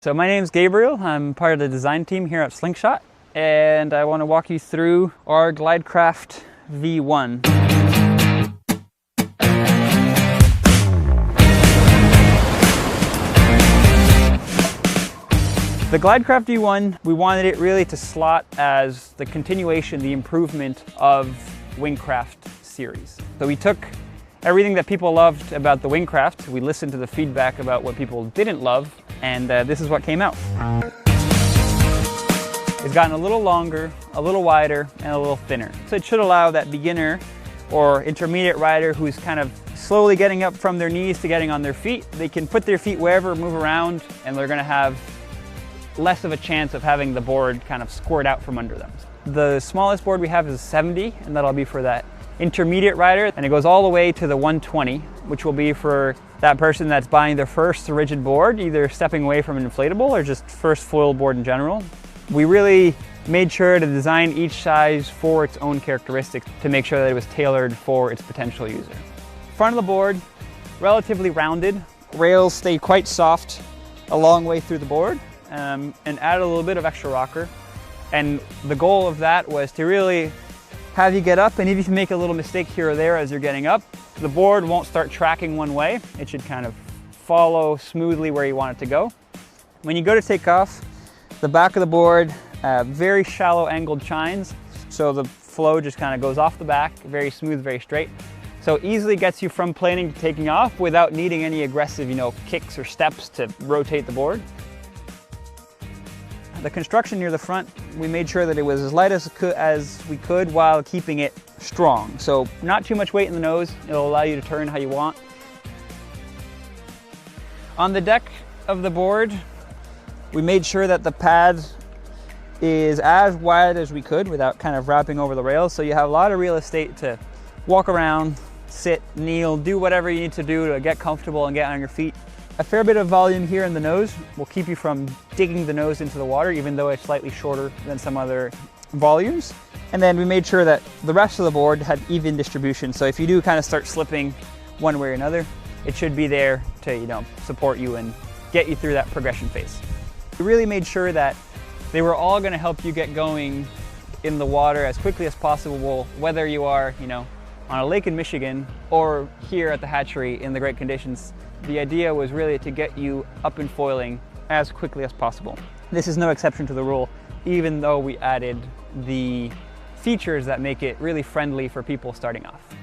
So my name's Gabriel. I'm part of the design team here at Slingshot, and I want to walk you through our Glidecraft V1. The Glidecraft V1, we wanted it really to slot as the continuation, the improvement of Wingcraft series. So we took everything that people loved about the Wingcraft, we listened to the feedback about what people didn't love, and this is what came out. It's gotten a little longer, a little wider, and a little thinner. So it should allow that beginner or intermediate rider who's kind of slowly getting up from their knees to getting on their feet, they can put their feet wherever, move around, and they're gonna have less of a chance of having the board kind of squirt out from under them. The smallest board we have is 70, and that'll be for that intermediate rider, and it goes all the way to the 120, which will be for that person that's buying their first rigid board, either stepping away from an inflatable or just first foil board in general. We really made sure to design each size for its own characteristics to make sure that it was tailored for its potential user. Front of the board, relatively rounded. Rails stay quite soft a long way through the board, and add a little bit of extra rocker. And the goal of that was to really have you get up, and if you make a little mistake here or there as you're getting up, the board won't start tracking one way. It should kind of follow smoothly where you want it to go. When you go to take off, the back of the board, very shallow angled chines, so the flow just kind of goes off the back, very smooth, very straight. So easily gets you from planing to taking off without needing any aggressive, kicks or steps to rotate the board. The construction near the front, we made sure that it was as light as we could while keeping it strong. So not too much weight in the nose, it'll allow you to turn how you want. On the deck of the board, we made sure that the pad is as wide as we could without kind of wrapping over the rails. So you have a lot of real estate to walk around, sit, kneel, do whatever you need to do to get comfortable and get on your feet. A fair bit of volume here in the nose will keep you from digging the nose into the water, even though it's slightly shorter than some other volumes. And then we made sure that the rest of the board had even distribution. So if you do kind of start slipping one way or another, it should be there to, support you and get you through that progression phase. We really made sure that they were all going to help you get going in the water as quickly as possible, whether you are, on a lake in Michigan or here at the hatchery in the great conditions. The idea was really to get you up and foiling as quickly as possible. This is no exception to the rule, even though we added the features that make it really friendly for people starting off.